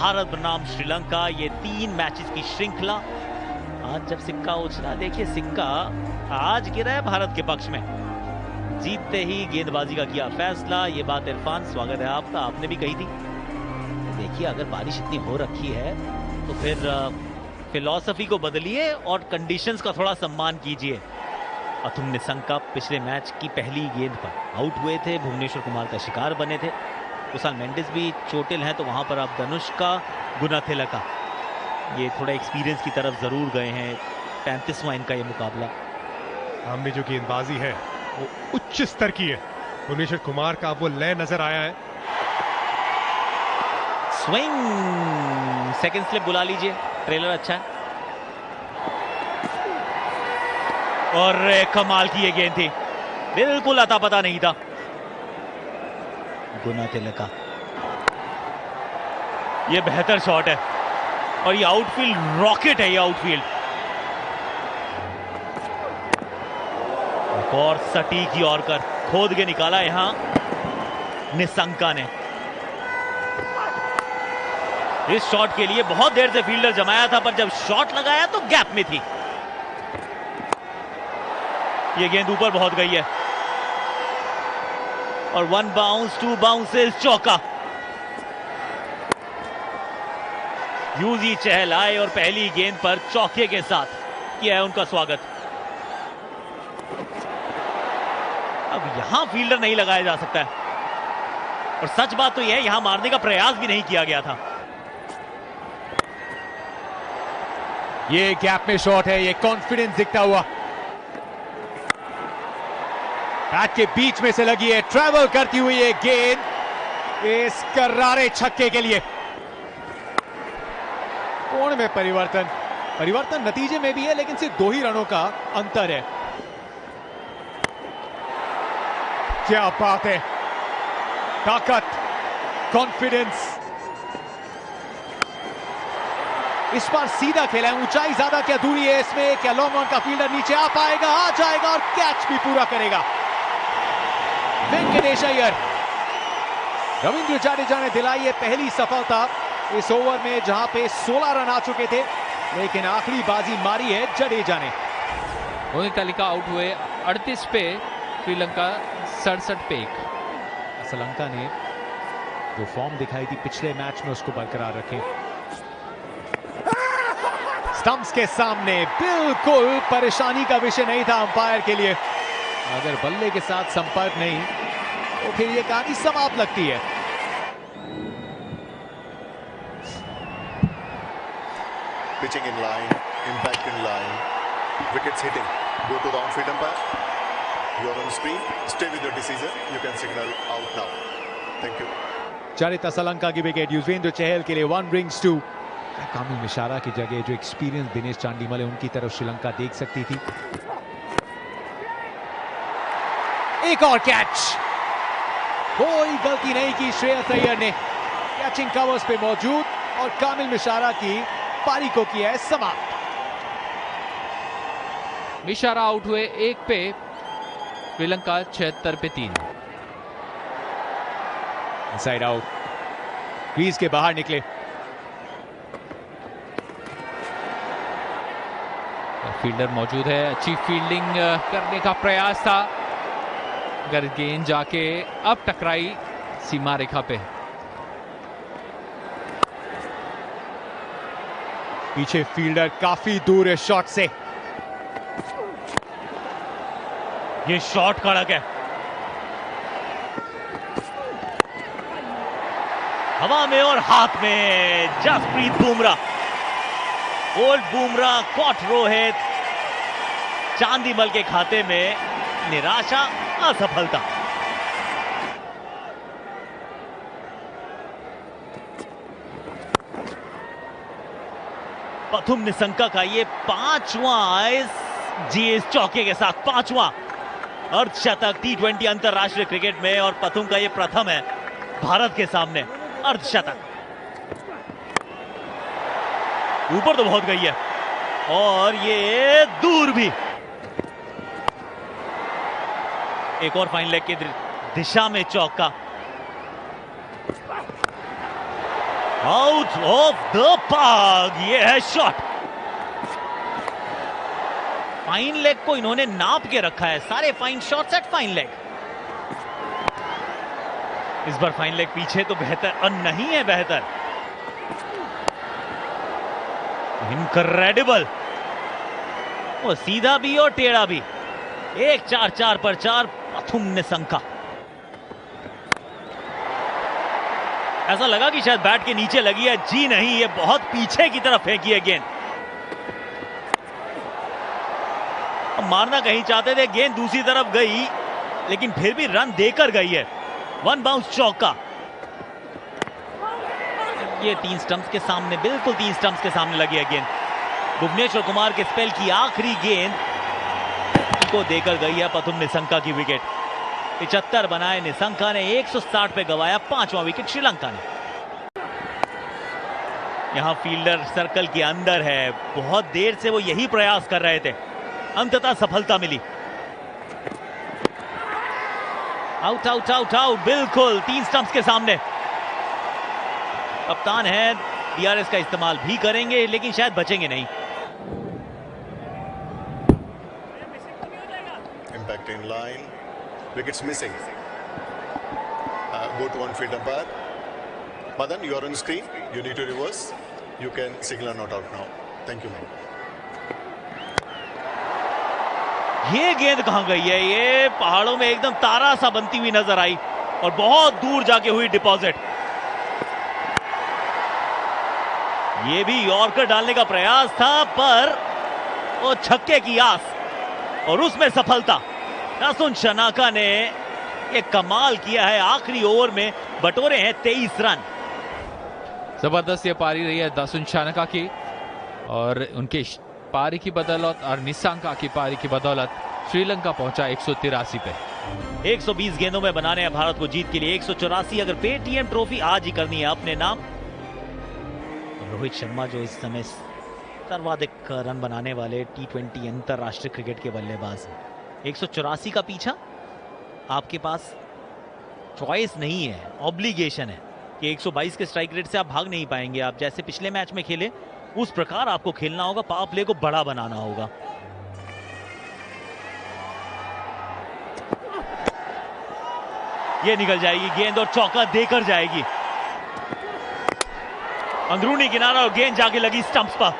भारत बनाम श्रीलंका, ये 3 मैचेस की श्रृंखला। आज जब सिक्का उछला, देखिए सिक्का आज गिरा है भारत के पक्ष में। जीतते ही गेंदबाजी का किया फैसला। ये बात इरफान, स्वागत है आपका, आपने भी कही थी। देखिए अगर बारिश इतनी हो रखी है तो फिर फिलॉसफी को बदलिए और कंडीशंस का थोड़ा सम्मान कीजिए। पथुम निशंका पिछले मैच की पहली गेंद पर आउट हुए थे, भुवनेश्वर कुमार का शिकार बने थे। कुशाल मेंडिस भी चोटिल हैं, तो वहां पर अब धनुष्का गुनाथिलका ये थोड़ा एक्सपीरियंस की तरफ जरूर गए हैं। 35वां इनका ये मुकाबला। सामने जो गेंदबाजी है वो उच्च स्तर की है। भुवनेश्वर कुमार का वो लय नजर आया है। स्विंग, सेकंड स्लिप बुला लीजिए, ट्रेलर अच्छा है। और कमाल की ये गेंद थी, बिल्कुल अता पता नहीं था। गुनाथिलका, ये बेहतर शॉट है और ये आउटफील्ड रॉकेट है। ये आउटफील्ड और सटीक यॉर्कर खोद के निकाला यहां निशंका ने। इस शॉट के लिए बहुत देर से फील्डर जमाया था, पर जब शॉट लगाया तो गैप में थी। ये गेंद ऊपर बहुत गई है और 1 बाउंस 2 बाउंसेस, चौका। यूजी चहल आए और पहली गेंद पर चौके के साथ किया है उनका स्वागत। अब यहां फील्डर नहीं लगाया जा सकता है और सच बात तो यह है यहां मारने का प्रयास भी नहीं किया गया था। ये गैप में शॉट है, ये कॉन्फिडेंस दिखता हुआ। बैट के बीच में से लगी है, ट्रैवल करती हुई ये गेंद इस करारे छक्के के लिए। कोण में परिवर्तन नतीजे में भी है, लेकिन सिर्फ 2 ही रनों का अंतर है। क्या बात है, ताकत, कॉन्फिडेंस। इस बार सीधा खेला है, ऊंचाई ज्यादा क्या दूरी है इसमें, क्या लॉन्ग ऑन का फील्डर नीचे आ पाएगा, आ जाएगा और कैच भी पूरा करेगा वेंकटेश अय्यर। रविंद्र जडेजा ने दिलाई है पहली सफलता इस ओवर में, जहां पे 16 रन आ चुके थे, लेकिन आखिरी बाजी मारी है जडेजा ने। गुनाथिलका आउट हुए 38 पे, श्रीलंका 67 पे 1। श्रीलंका ने जो फॉर्म दिखाई थी पिछले मैच में उसको बरकरार रखे। स्टंप्स के सामने बिल्कुल परेशानी का विषय नहीं था अंपायर के लिए। अगर बल्ले के साथ संपर्क नहीं तो फिर ये कहानी समाप्त लगती है। Pitching in line, impact in line, wickets hitting. Go to the on-field umpire. You are on screen. Stay with your decision. You can signal out now. Thank you. चरित श्रीलंका की विकेट युजवेंद्र चहल के लिए 1 brings 2। कामिल मिश्रा की जगह जो एक्सपीरियंस दिनेश चांडीमल है, उनकी तरफ श्रीलंका देख सकती थी। एक और कैच, कोई गलती नहीं की श्रेयस अय्यर ने, कैचिंग कवर्स पे मौजूद और कामिल मिश्रा की पारी को किया है समाप्त। मिश्रा आउट हुए 1 पे, श्रीलंका 76 पे 3। साइड आउट, क्रीज के बाहर निकले। फील्डर मौजूद है, अच्छी फील्डिंग करने का प्रयास था, अगर गेंद जाके अब टकराई सीमा रेखा पे। पीछे फील्डर काफी दूर है शॉट से। ये शॉट कड़क है, हवा में और हाथ में। जसप्रीत बुमराह, ओल्ड बुमराह कॉट रोहित, चांदीमल के खाते में निराशा, असफलता। पथुम निशंका का ये 5वां इस चौके के साथ 5वां अर्धशतक T20 अंतरराष्ट्रीय क्रिकेट में, और पथुम का ये प्रथम है भारत के सामने अर्धशतक। ऊपर तो बहुत गई है और ये दूर भी। एक और फाइन लेग की दिशा में चौका। आउट ऑफ द पार्क, ये है शॉट। फाइन लेग को इन्होंने नाप के रखा है, सारे fine shots eight fine leg. इस बार फाइन लेग पीछे तो बेहतर और नहीं है बेहतर। इनक्रेडिबल, वो सीधा भी और टेढ़ा भी। 1-4-4 पर 4 पथुम निशंका। ऐसा लगा कि शायद बैट के नीचे लगी है, जी नहीं, ये बहुत पीछे की तरफ फेंकी है गेंद। मारना कहीं चाहते थे, गेंद दूसरी तरफ गई लेकिन फिर भी रन देकर गई है। 1 बाउंस चौका। ये 3 स्टंप्स के सामने, बिल्कुल 3 स्टंप्स के सामने लगी है गेंद। भुवनेश्वर कुमार के स्पेल की आखिरी गेंद को देकर गई है पथुम निशंका की विकेट। 75 बनाए निशंका ने, 160 पे गवाया 5वां विकेट श्रीलंका ने। यहां फील्डर सर्कल के अंदर है, बहुत देर से वो यही प्रयास कर रहे थे, अंततः सफलता मिली। आउट आउट आउट आउट, बिल्कुल 3 स्टंप्स के सामने। कप्तान है, डीआरएस का इस्तेमाल भी करेंगे लेकिन शायद बचेंगे नहीं। Impact in line, wickets missing. Go to on field umpire. Madan, you are on screen. You need to reverse. You can signal not out now. Thank you, man. ये गेंद कहां गई है? ये पहाड़ों में एकदम तारा सा बनती हुई नजर आई और बहुत दूर जाके हुई डिपॉजिट। ये भी यॉर्कर डालने का प्रयास था पर वो छक्के की आस और उसमें सफलता। दासुन शनाका ने ये कमाल किया है, आखिरी ओवर में बटोरे हैं 23 रन। जबरदस्त ये पारी रही है दासुन शनाका की, और उनके पारी की बदौलत और निशंका की पारी की बदौलत श्रीलंका पहुंचा 183 पे। 120 गेंदों में बनाने हैं भारत को जीत के लिए 184। अगर पेटीएम ट्रॉफी आज ही करनी है अपने नाम, रोहित शर्मा जो इस समय सर्वाधिक रन बनाने वाले T20 अंतरराष्ट्रीय क्रिकेट के बल्लेबाज, 184 का पीछा, आपके पास चॉइस नहीं है, ऑब्लिगेशन है कि 122 के स्ट्राइक रेट से आप भाग नहीं पाएंगे। आप जैसे पिछले मैच में खेले उस प्रकार आपको खेलना होगा, पावर प्ले को बड़ा बनाना होगा। ये निकल जाएगी गेंद और चौका देकर जाएगी। अंदरूनी किनारा और गेंद जाके लगी स्टंप्स पर।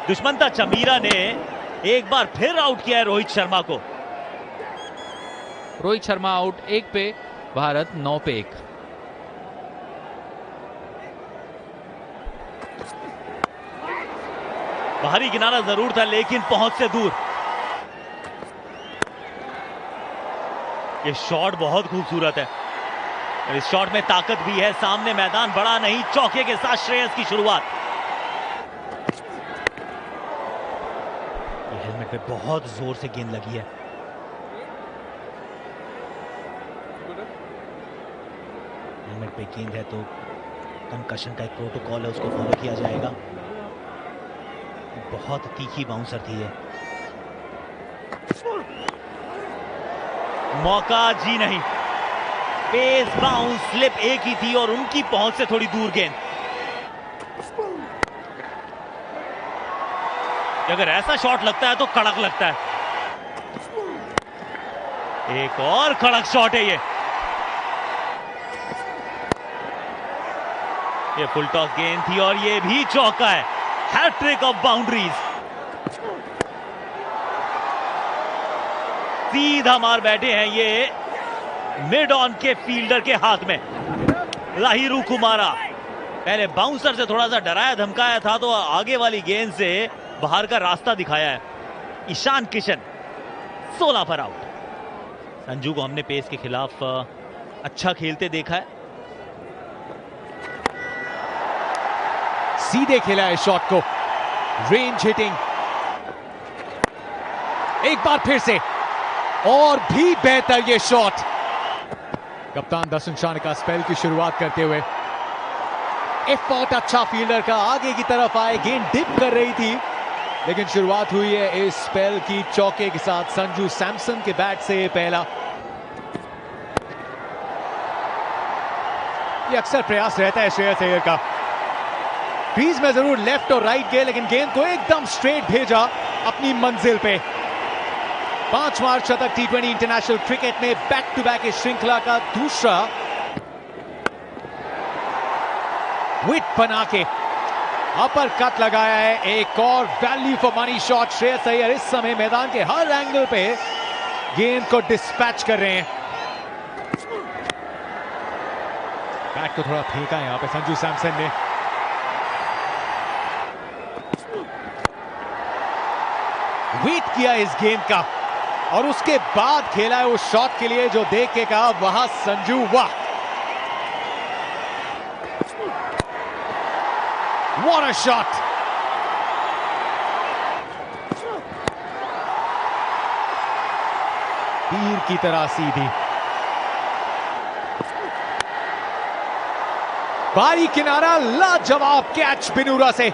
दुष्मंता चमीरा ने एक बार फिर आउट किया है रोहित शर्मा को। रोहित शर्मा आउट 1 पे, भारत 9 पे 1। बाहरी किनारा जरूर था लेकिन पहुंच से दूर। ये शॉट बहुत खूबसूरत है, इस शॉट में ताकत भी है, सामने मैदान बड़ा नहीं, चौके के साथ श्रेयस की शुरुआत। ये हेलमेट पे बहुत जोर से गेंद लगी है। हेलमेट पे गेंद है तो कंकशन का एक प्रोटोकॉल है, उसको फॉलो किया जाएगा। बहुत तीखी बाउंसर थी ये। मौका जी नहीं, पेस बाउंस स्लिप एक ही थी और उनकी पहुंच से थोड़ी दूर गेंद। अगर ऐसा शॉट लगता है तो कड़क लगता है। एक और कड़क शॉट है ये फुल टॉस गेंद थी और ये भी चौका है। हैट्रिक ऑफ बाउंड्रीज, सीधा मार बैठे हैं ये मिड ऑन के फील्डर के हाथ में। लाहिरू कुमारा पहले बाउंसर से थोड़ा सा डराया धमकाया था तो आगे वाली गेंद से बाहर का रास्ता दिखाया है। ईशान किशन 16 पर आउट। संजू को हमने पेस के खिलाफ अच्छा खेलते देखा है। सीधे खेला है शॉट को, रेंज हिटिंग। एक बार फिर से और भी बेहतर ये शॉट। कप्तान दासुन शनाका स्पेल की शुरुआत करते हुए एफर्ट अच्छा फील्डर का, आगे की तरफ आए, गेंद डिप कर रही थी लेकिन शुरुआत हुई है इस स्पेल की चौके के साथ। संजू सैमसन के बैट से ये पहला। ये अक्सर प्रयास रहता है श्रेयस अय्यर का। क्रीज में जरूर लेफ्ट और राइट गए, लेकिन गेंद को एकदम स्ट्रेट भेजा अपनी मंजिल पे। 5 मार्च शतक T20 इंटरनेशनल क्रिकेट में बैक टू बैक इस श्रृंखला का दूसरा। विट बना के अपर कट लगाया है, एक और value for money shot. Shreyas Iyer इस समय मैदान के हर एंगल पे गेंद को डिस्पैच कर रहे हैं। बैट को थोड़ा फेंका है यहां पे संजू सैमसन ने। वेट किया इस गेंद का और उसके बाद खेला है उस शॉट के लिए जो देख के कहा वहां संजू वाह, व्हाट अ शॉट। तीर की तरह सीधी बारी किनारा, लाजवाब कैच बिनूरा से।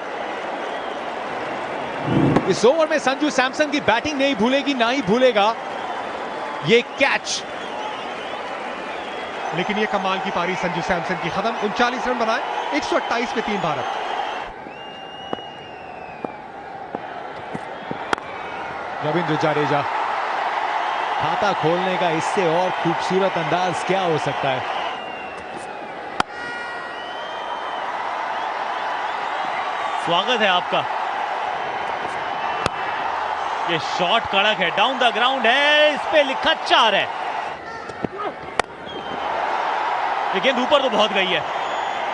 इस ओवर में संजू सैमसन की बैटिंग नहीं भूलेगी, ना ही भूलेगा ये कैच। लेकिन ये कमाल की पारी संजू सैमसन की। खत्म 39 रन बनाए, 128 पे 3 भारत। रविंद्र जडेजा, खाता खोलने का इससे और खूबसूरत अंदाज क्या हो सकता है। स्वागत है आपका। ये शॉट कड़क है, डाउन द ग्राउंड है, इस पे लिखा 4 है। ये गेंद ऊपर तो बहुत गई है,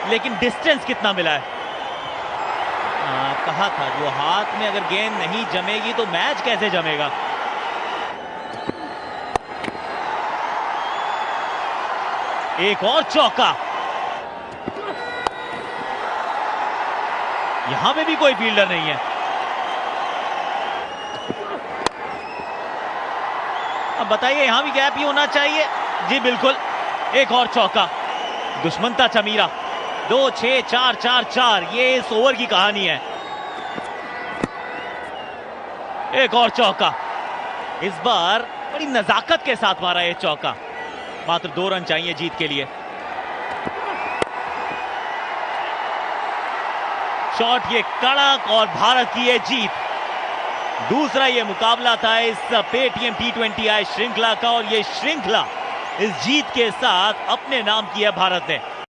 लेकिन डिस्टेंस कितना मिला है। कहा था जो हाथ में अगर गेंद नहीं जमेगी तो मैच कैसे जमेगा। एक और चौका, यहां पे भी कोई फील्डर नहीं है। अब बताइए यहां भी गैप ही होना चाहिए। जी बिल्कुल, एक और चौका। दुश्मनता चमीरा, 2 6 4 4 4, ये इस ओवर की कहानी है। एक और चौका, इस बार बड़ी नजाकत के साथ मारा ये चौका। मात्र 2 रन चाहिए जीत के लिए। शॉट ये कड़क और भारत की ये जीत। दूसरा ये मुकाबला था इस पेटीएम T20I श्रृंखला का, और ये श्रृंखला इस जीत के साथ अपने नाम की है भारत ने।